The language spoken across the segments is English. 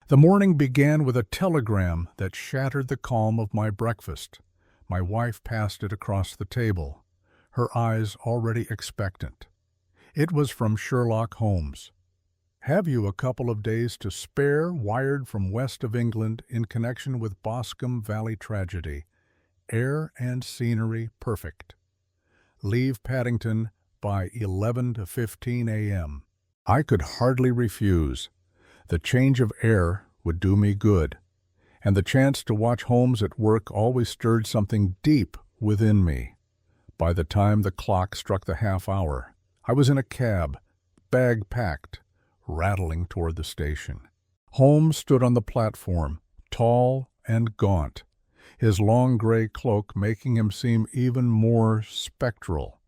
The morning began with a telegram that shattered the calm of my breakfast. My wife passed it across the table, her eyes already expectant. It was from Sherlock Holmes. "Have you a couple of days to spare?" Wired from west of England in connection with Boscombe Valley tragedy. Air and scenery perfect. Leave Paddington by 11 to 15 a.m. I could hardly refuse. The change of air would do me good, and the chance to watch Holmes at work always stirred something deep within me. By the time the clock struck the half hour, I was in a cab, bag packed, rattling toward the station. Holmes stood on the platform, tall and gaunt, his long gray cloak making him seem even more spectral.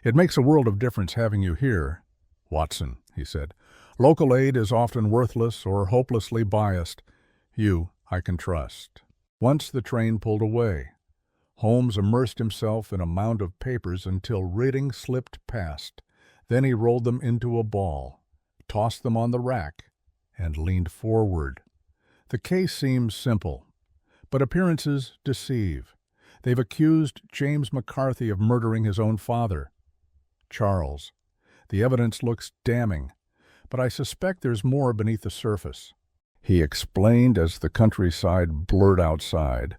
"It makes a world of difference having you here, Watson," he said. "Local aid is often worthless or hopelessly biased. You I can trust." Once the train pulled away, Holmes immersed himself in a mound of papers until reading slipped past. Then he rolled them into a ball, tossed them on the rack, and leaned forward. "The case seems simple, but appearances deceive. They've accused James McCarthy of murdering his own father, Charles. The evidence looks damning, but I suspect there's more beneath the surface." He explained as the countryside blurred outside.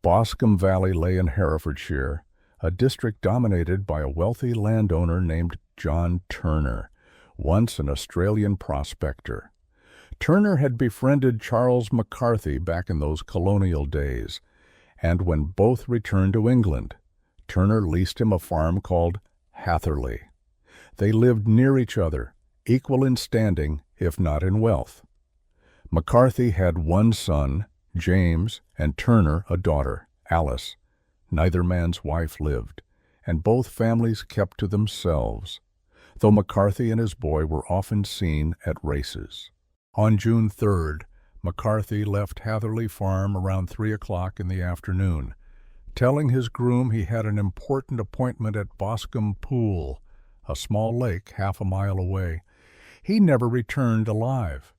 Boscombe Valley lay in Herefordshire, a district dominated by a wealthy landowner named John Turner, once an Australian prospector. Turner had befriended Charles McCarthy back in those colonial days, and when both returned to England, Turner leased him a farm called Hatherley. They lived near each other, equal in standing, if not in wealth. McCarthy had one son, James, and Turner a daughter, Alice. Neither man's wife lived, and both families kept to themselves, though McCarthy and his boy were often seen at races. On June 3rd, McCarthy left Hatherley Farm around 3 o'clock in the afternoon, telling his groom he had an important appointment at Boscombe Pool, a small lake half a mile away. He never returned alive.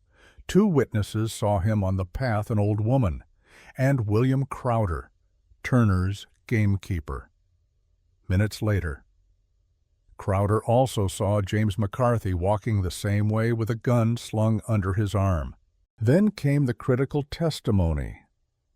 2 witnesses saw him on the path, an old woman, and William Crowder, Turner's gamekeeper. Minutes later, Crowder also saw James McCarthy walking the same way with a gun slung under his arm. Then came the critical testimony.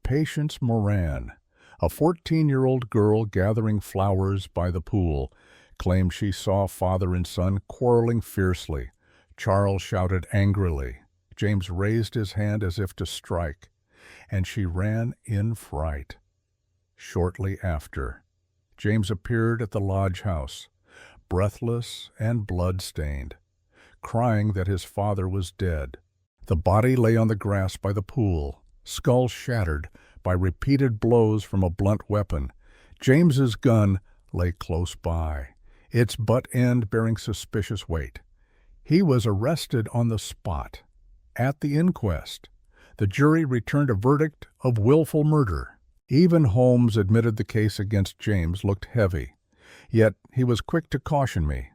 Patience Moran, a 14-year-old girl gathering flowers by the pool, claimed she saw father and son quarreling fiercely. Charles shouted angrily. James raised his hand as if to strike, and she ran in fright. Shortly after, James appeared at the lodge house, breathless and blood-stained, crying that his father was dead. The body lay on the grass by the pool, skull shattered by repeated blows from a blunt weapon. James's gun lay close by, its butt end bearing suspicious weight. He was arrested on the spot. At the inquest, the jury returned a verdict of willful murder. Even Holmes admitted the case against James looked heavy, yet he was quick to caution me.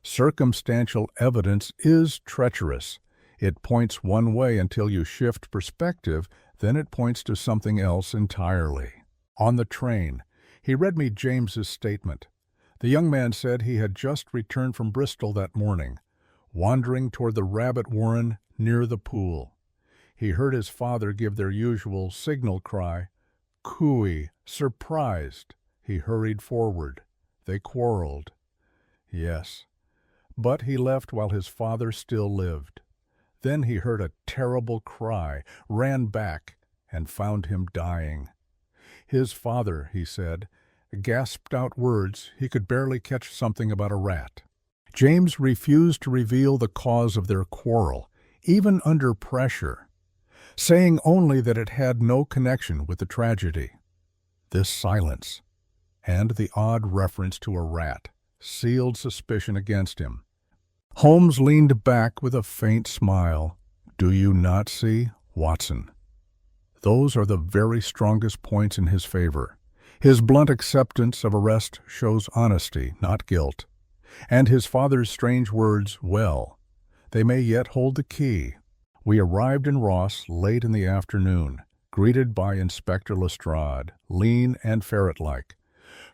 Circumstantial evidence is treacherous. It points one way until you shift perspective, then it points to something else entirely. On the train, he read me James's statement. The young man said he had just returned from Bristol that morning, wandering toward the rabbit warren near the pool. He heard his father give their usual signal cry, "Cooey," surprised. He hurried forward. They quarreled. Yes, but he left while his father still lived. Then he heard a terrible cry, ran back, and found him dying. His father, he said, gasped out words he could barely catch something about a rat. James refused to reveal the cause of their quarrel, even under pressure, saying only that it had no connection with the tragedy. This silence, and the odd reference to a rat, sealed suspicion against him. Holmes leaned back with a faint smile. "Do you not see, Watson? Those are the very strongest points in his favor. His blunt acceptance of arrest shows honesty, not guilt. And his father's strange words, well, they may yet hold the key. We arrived in Ross late in the afternoon, greeted by Inspector Lestrade, lean and ferret-like.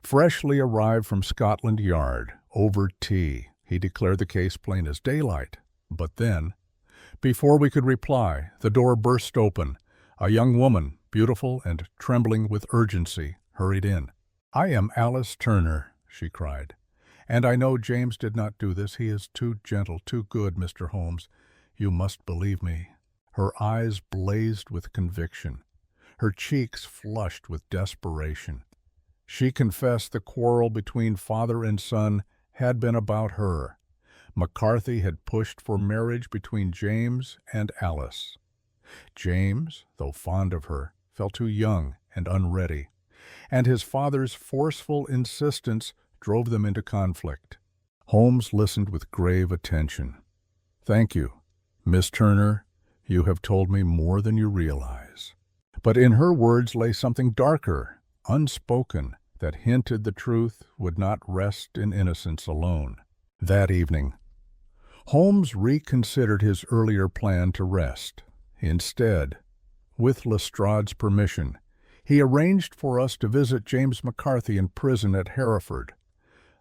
Freshly arrived from Scotland Yard, over tea. He declared the case plain as daylight. But then, before we could reply, the door burst open. A young woman, beautiful and trembling with urgency, hurried in. "I am Alice Turner," she cried. "And I know James did not do this. He is too gentle, too good, Mr. Holmes. You must believe me." Her eyes blazed with conviction. Her cheeks flushed with desperation. She confessed the quarrel between father and son had been about her. McCarthy had pushed for marriage between James and Alice. James, though fond of her, felt too young and unready, and his father's forceful insistence drove them into conflict. Holmes listened with grave attention. "Thank you, Miss Turner. You have told me more than you realize." But in her words lay something darker, unspoken, that hinted the truth would not rest in innocence alone. That evening, Holmes reconsidered his earlier plan to rest. Instead, with Lestrade's permission, he arranged for us to visit James McCarthy in prison at Hereford.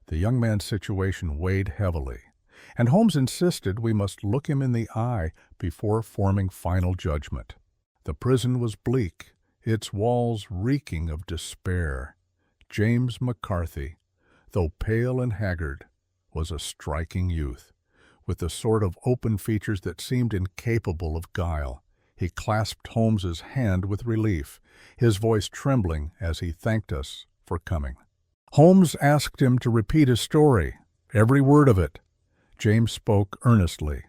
The young man's situation weighed heavily, and Holmes insisted we must look him in the eye before forming final judgment. The prison was bleak, its walls reeking of despair. James McCarthy, though pale and haggard, was a striking youth, with the sort of open features that seemed incapable of guile. He clasped Holmes's hand with relief, his voice trembling as he thanked us for coming. Holmes asked him to repeat his story, every word of it. James spoke earnestly,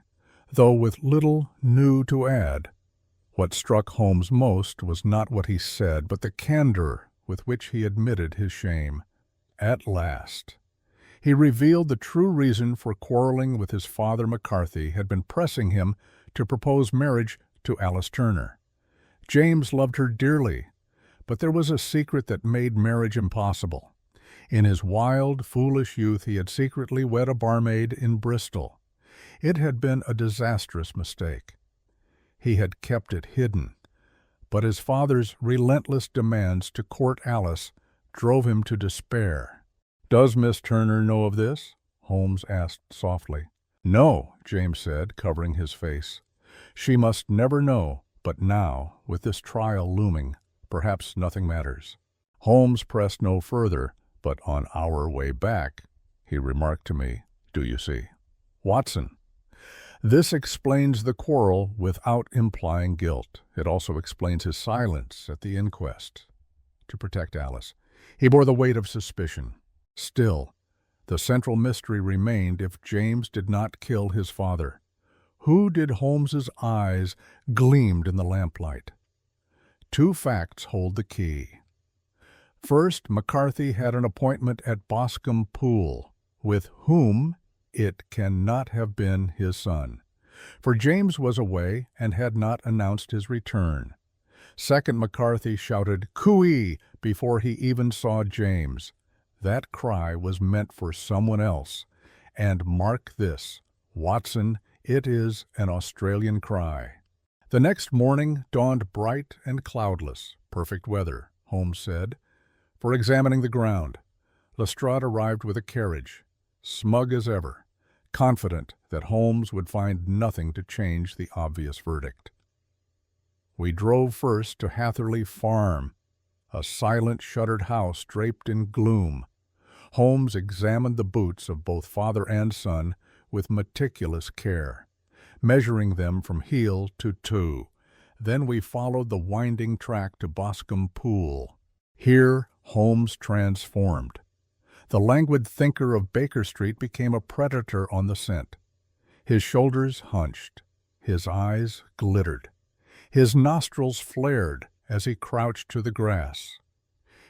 though with little new to add. What struck Holmes most was not what he said, but the candor with which he admitted his shame. At last, he revealed the true reason for quarreling with his father. McCarthy had been pressing him to propose marriage to Alice Turner. James loved her dearly, but there was a secret that made marriage impossible. In his wild, foolish youth he had secretly wed a barmaid in Bristol. It had been a disastrous mistake. He had kept it hidden, but his father's relentless demands to court Alice drove him to despair. "Does Miss Turner know of this?" Holmes asked softly. "No," James said, covering his face. "She must never know, but now, with this trial looming, perhaps nothing matters." Holmes pressed no further, but on our way back, he remarked to me, "Do you see? Watson, this explains the quarrel without implying guilt. It also explains his silence at the inquest. To protect Alice, he bore the weight of suspicion. Still, the central mystery remained if James did not kill his father. Who did Holmes's eyes gleamed in the lamplight? Two facts hold the key. First, McCarthy had an appointment at Boscombe Pool, with whom it cannot have been his son, for James was away and had not announced his return. Second, McCarthy shouted "Cooey" before he even saw James. That cry was meant for someone else, and mark this, Watson, it is an Australian cry. The next morning dawned bright and cloudless, perfect weather, Holmes said, for examining the ground. Lestrade arrived with a carriage, smug as ever, confident that Holmes would find nothing to change the obvious verdict. We drove first to Hatherley Farm, a silent, shuttered house draped in gloom. Holmes examined the boots of both father and son with meticulous care, measuring them from heel to toe. Then we followed the winding track to Boscombe Pool. Here Holmes transformed. The languid thinker of Baker Street became a predator on the scent. His shoulders hunched, his eyes glittered, his nostrils flared as he crouched to the grass.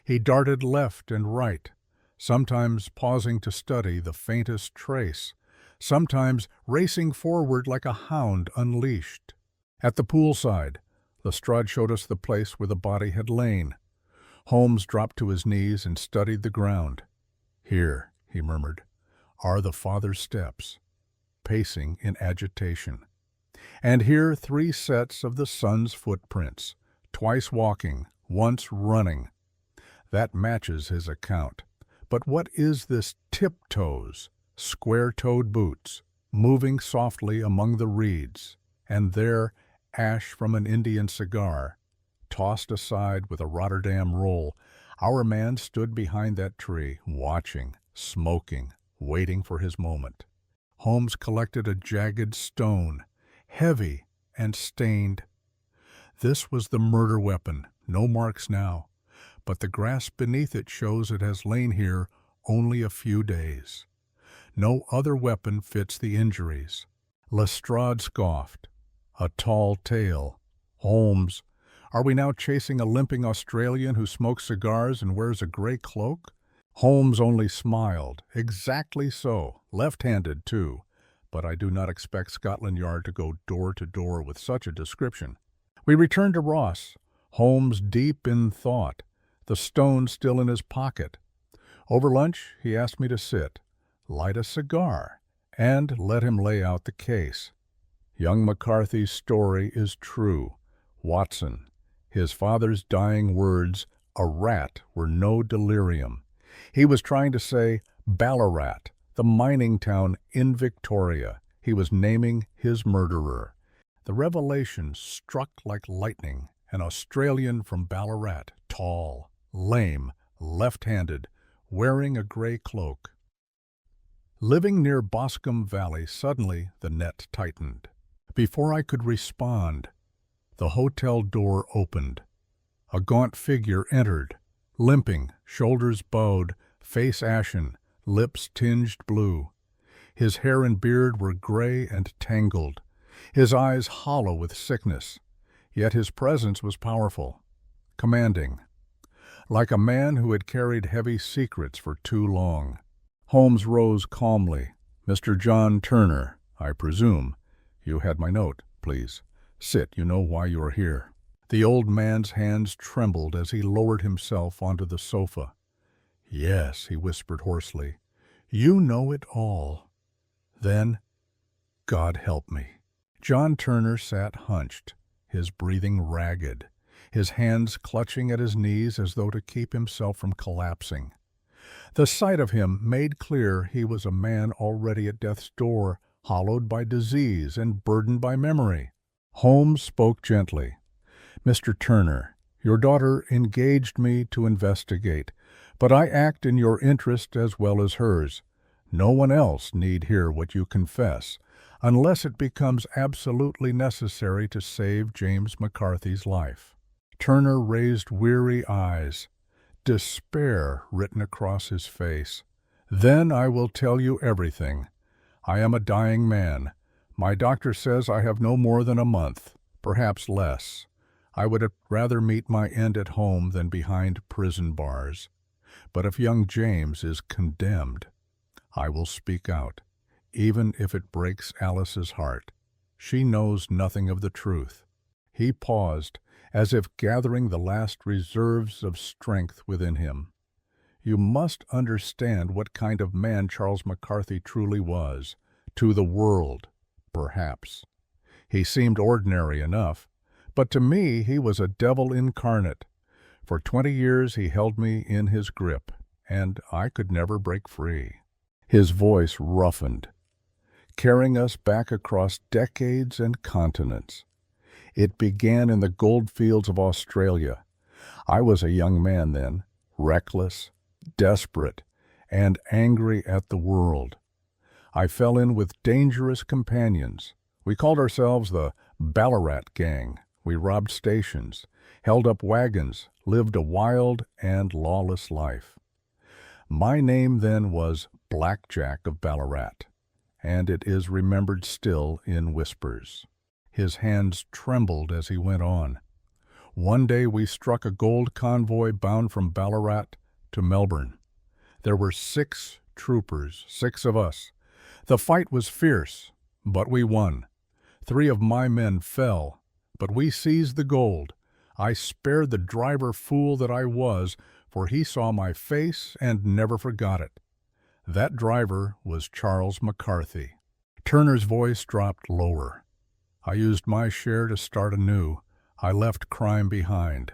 He darted left and right, sometimes pausing to study the faintest trace, sometimes racing forward like a hound unleashed. At the poolside, Lestrade showed us the place where the body had lain. Holmes dropped to his knees and studied the ground. "Here," he murmured, "are the father's steps," pacing in agitation. And here 3 sets of the sun's footprints, twice walking, once running. That matches his account. But what is this tiptoes, square-toed boots, moving softly among the reeds, and there ash from an Indian cigar, tossed aside with a Rotterdam roll? Our man stood behind that tree, watching, smoking, waiting for his moment. Holmes collected a jagged stone, heavy and stained. This was the murder weapon, no marks now, but the grass beneath it shows it has lain here only a few days. No other weapon fits the injuries. Lestrade scoffed. A tall tale. Holmes, are we now chasing a limping Australian who smokes cigars and wears a gray cloak? Holmes only smiled. Exactly so, left-handed too. But I do not expect Scotland Yard to go door to door with such a description. We returned to Ross, Holmes deep in thought, the stone still in his pocket. Over lunch, he asked me to sit, light a cigar, and let him lay out the case. Young McCarthy's story is true. Watson, his father's dying words, a rat, were no delirium. He was trying to say Ballarat, the mining town in Victoria. He was naming his murderer. The revelation struck like lightning. An Australian from Ballarat, tall, lame, left-handed, wearing a gray cloak. Living near Boscombe Valley, suddenly the net tightened. Before I could respond, the hotel door opened. A gaunt figure entered, limping, shoulders bowed, face ashen, lips tinged blue. His hair and beard were gray and tangled, his eyes hollow with sickness. Yet his presence was powerful, commanding, like a man who had carried heavy secrets for too long. Holmes rose calmly. "Mr. John Turner, I presume. You had my note, please. Sit, you know why you are here." The old man's hands trembled as he lowered himself onto the sofa. "Yes," he whispered hoarsely, "you know it all." Then, God help me. John Turner sat hunched, his breathing ragged, his hands clutching at his knees as though to keep himself from collapsing. The sight of him made clear he was a man already at death's door, hollowed by disease and burdened by memory. Holmes spoke gently. "Mr. Turner, your daughter engaged me to investigate, but I act in your interest as well as hers. No one else need hear what you confess, unless it becomes absolutely necessary to save James McCarthy's life." Turner raised weary eyes, despair written across his face. "Then I will tell you everything. I am a dying man. My doctor says I have no more than a month, perhaps less. I would rather meet my end at home than behind prison bars. But if young James is condemned, I will speak out, even if it breaks Alice's heart. She knows nothing of the truth." He paused, as if gathering the last reserves of strength within him. "You must understand what kind of man Charles McCarthy truly was, to the world, perhaps. He seemed ordinary enough, but to me he was a devil incarnate. For 20 years he held me in his grip, and I could never break free." His voice roughened, carrying us back across decades and continents. It began in the gold fields of Australia. I was a young man then, reckless, desperate, and angry at the world. I fell in with dangerous companions. We called ourselves the Ballarat Gang. We robbed stations, held up wagons, lived a wild and lawless life. My name then was Blackjack of Ballarat, and it is remembered still in whispers. His hands trembled as he went on. "One day we struck a gold convoy bound from Ballarat to Melbourne. There were 6 troopers, 6 of us. The fight was fierce, but we won. 3 of my men fell, but we seized the gold. I spared the driver fool that I was, for he saw my face and never forgot it. That driver was Charles McCarthy." Turner's voice dropped lower. I used my share to start anew. I left crime behind,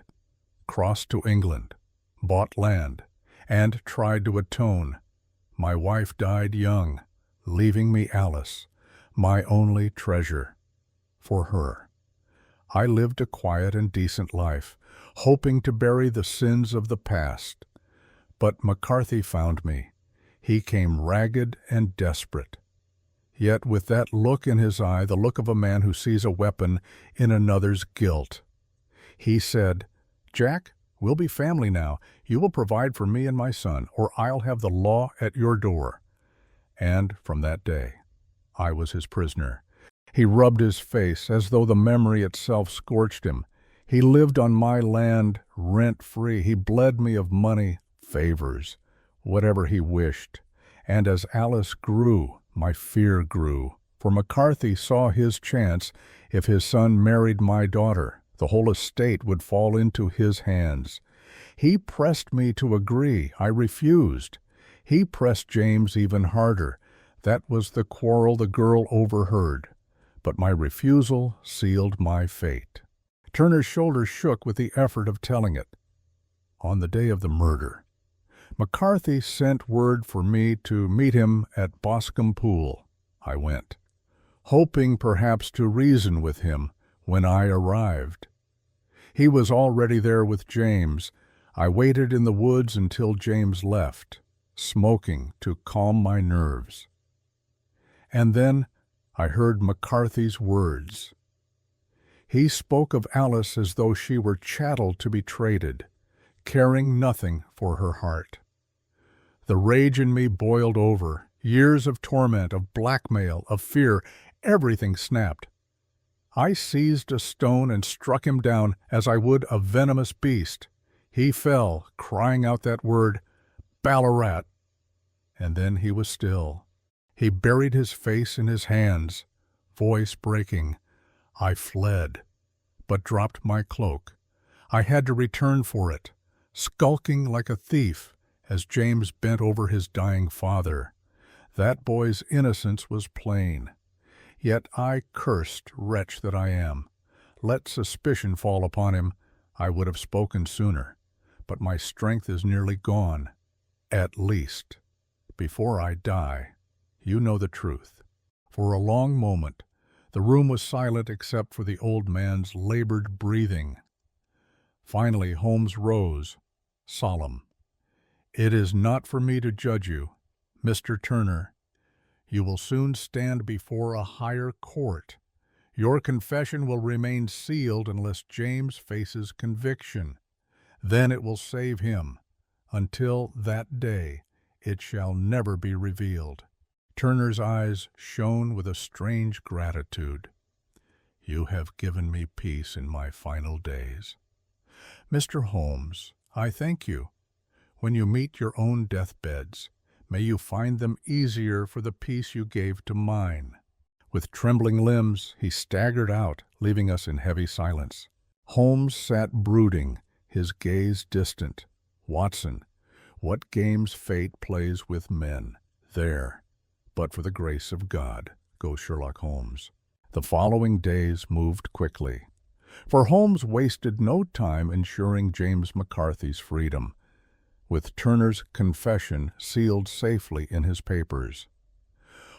crossed to England, bought land, and tried to atone. My wife died young, leaving me Alice, my only treasure. For her, I lived a quiet and decent life, hoping to bury the sins of the past. But McCarthy found me. He came ragged and desperate, yet with that look in his eye, the look of a man who sees a weapon in another's guilt. He said, "Jack, we'll be family now. You will provide for me and my son, or I'll have the law at your door." And from that day, I was his prisoner. He rubbed his face as though the memory itself scorched him. He lived on my land rent-free. He bled me of money, favors, whatever he wished. And as Alice grew, my fear grew. For McCarthy saw his chance. If his son married my daughter, the whole estate would fall into his hands. He pressed me to agree. I refused. He pressed James even harder. That was the quarrel the girl overheard. But my refusal sealed my fate. Turner's shoulders shook with the effort of telling it. On the day of the murder, McCarthy sent word for me to meet him at Boscombe pool. I went, hoping perhaps to reason with him when I arrived. He was already there with James. I waited in the woods until James left, smoking to calm my nerves. And then I heard McCarthy's words. He spoke of Alice as though she were chattel to be traded, caring nothing for her heart. The rage in me boiled over. Years of torment, of blackmail, of fear, everything snapped. I seized a stone and struck him down as I would a venomous beast. He fell, crying out that word, "Ballarat," and then he was still. He buried his face in his hands, voice breaking. I fled, but dropped my cloak. I had to return for it, skulking like a thief as James bent over his dying father. That boy's innocence was plain. Yet I cursed, wretch that I am. Let suspicion fall upon him, I would have spoken sooner. But my strength is nearly gone. At least, before I die, you know the truth. For a long moment, the room was silent except for the old man's labored breathing. Finally, Holmes rose, solemn. "It is not for me to judge you, Mr. Turner. You will soon stand before a higher court. Your confession will remain sealed unless James faces conviction. Then it will save him. Until that day, it shall never be revealed." Turner's eyes shone with a strange gratitude. "You have given me peace in my final days. Mr. Holmes, I thank you. When you meet your own deathbeds, may you find them easier for the peace you gave to mine." With trembling limbs, he staggered out, leaving us in heavy silence. Holmes sat brooding, his gaze distant. Watson, what games fate plays with men. There, but for the grace of God, goes Sherlock Holmes. The following days moved quickly, for Holmes wasted no time ensuring James McCarthy's freedom, with Turner's confession sealed safely in his papers.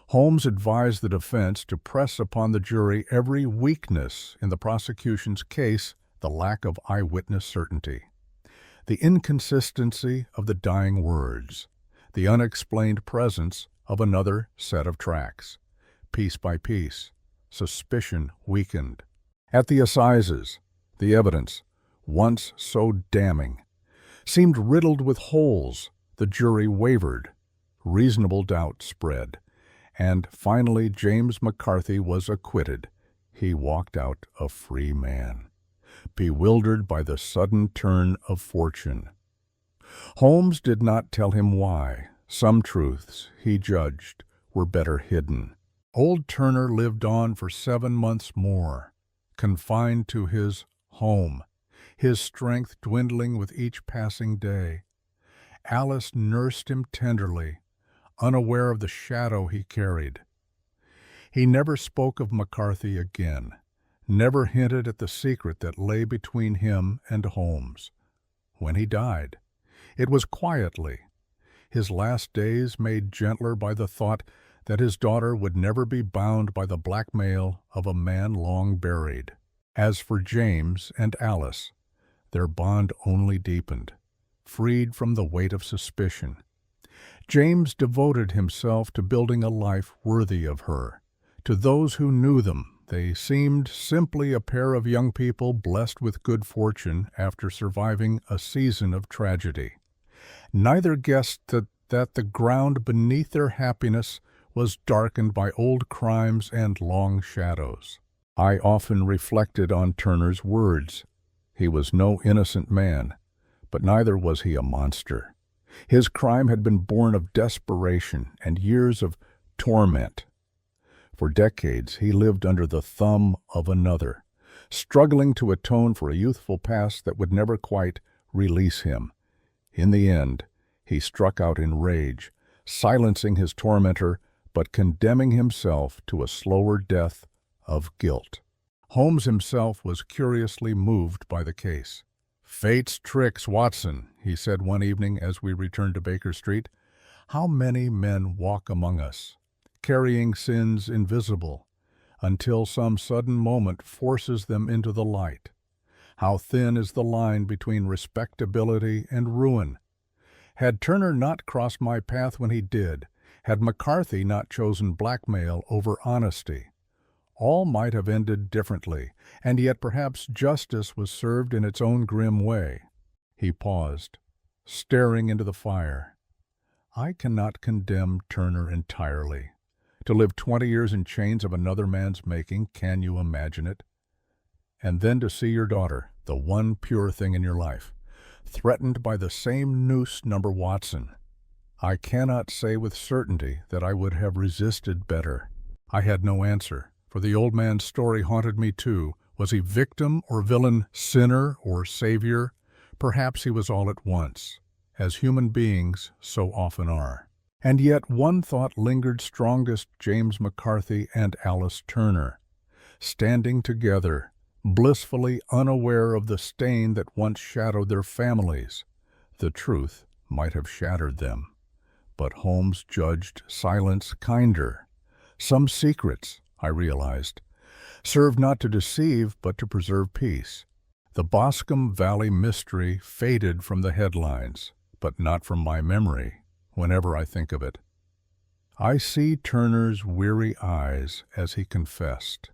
Holmes advised the defense to press upon the jury every weakness in the prosecution's case, the lack of eyewitness certainty, the inconsistency of the dying words, the unexplained presence of another set of tracks. Piece by piece, suspicion weakened. At the assizes, the evidence, once so damning, seemed riddled with holes. The jury wavered. Reasonable doubt spread. And finally James McCarthy was acquitted. He walked out a free man, bewildered by the sudden turn of fortune. Holmes did not tell him why. Some truths, he judged, were better hidden. Old Turner lived on for 7 months more, confined to his home, his strength dwindling with each passing day. Alice nursed him tenderly, unaware of the shadow he carried. He never spoke of McCarthy again. never hinted at the secret that lay between him and Holmes. When he died, it was quietly, his last days made gentler by the thought that his daughter would never be bound by the blackmail of a man long buried. As for James and Alice, their bond only deepened, freed from the weight of suspicion. James devoted himself to building a life worthy of her. To those who knew them, they seemed simply a pair of young people blessed with good fortune after surviving a season of tragedy. Neither guessed that the ground beneath their happiness was darkened by old crimes and long shadows. I often reflected on Turner's words. He was no innocent man, but neither was he a monster. His crime had been born of desperation and years of torment. For decades he lived under the thumb of another, struggling to atone for a youthful past that would never quite release him. In the end, he struck out in rage, silencing his tormentor, but condemning himself to a slower death of guilt. Holmes himself was curiously moved by the case. "Fate's tricks, Watson," he said one evening as we returned to Baker Street. "How many men walk among us, carrying sins invisible, until some sudden moment forces them into the light. How thin is the line between respectability and ruin. Had Turner not crossed my path when he did, had McCarthy not chosen blackmail over honesty, all might have ended differently, and yet perhaps justice was served in its own grim way." He paused, staring into the fire. "I cannot condemn Turner entirely. To live 20 years in chains of another man's making, can you imagine it? And then to see your daughter, the one pure thing in your life, threatened by the same noose number Watson. I cannot say with certainty that I would have resisted better." I had no answer, for the old man's story haunted me too. Was he victim or villain, sinner or savior? Perhaps he was all at once, as human beings so often are. And yet one thought lingered strongest: James McCarthy and Alice Turner, standing together, blissfully unaware of the stain that once shadowed their families. The truth might have shattered them, but Holmes judged silence kinder. Some secrets, I realized, serve not to deceive but to preserve peace. The Boscombe Valley mystery faded from the headlines, but not from my memory whenever I think of it. I see Turner's weary eyes as he confessed,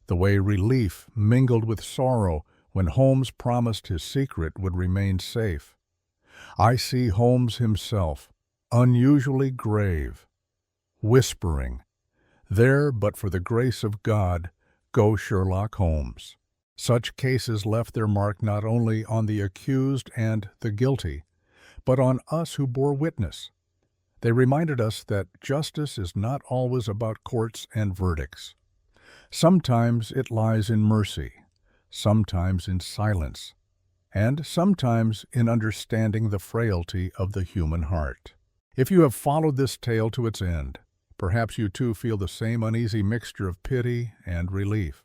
the way relief mingled with sorrow when Holmes promised his secret would remain safe. I see Holmes himself, unusually grave, whispering, "There, but for the grace of God, go Sherlock Holmes." Such cases left their mark not only on the accused and the guilty, but on us who bore witness. They reminded us that justice is not always about courts and verdicts. Sometimes it lies in mercy, sometimes in silence, and sometimes in understanding the frailty of the human heart. If you have followed this tale to its end, perhaps you too feel the same uneasy mixture of pity and relief.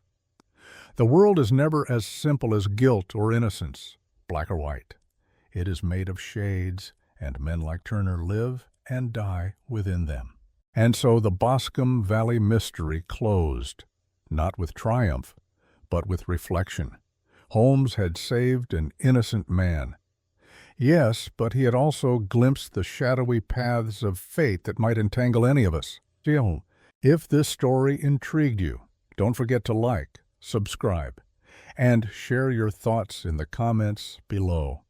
The world is never as simple as guilt or innocence, black or white. It is made of shades, and men like Turner live and die within them. And so the Boscombe Valley mystery closed, not with triumph, but with reflection. Holmes had saved an innocent man. Yes, but he had also glimpsed the shadowy paths of fate that might entangle any of us. Still, if this story intrigued you, don't forget to like, subscribe, and share your thoughts in the comments below.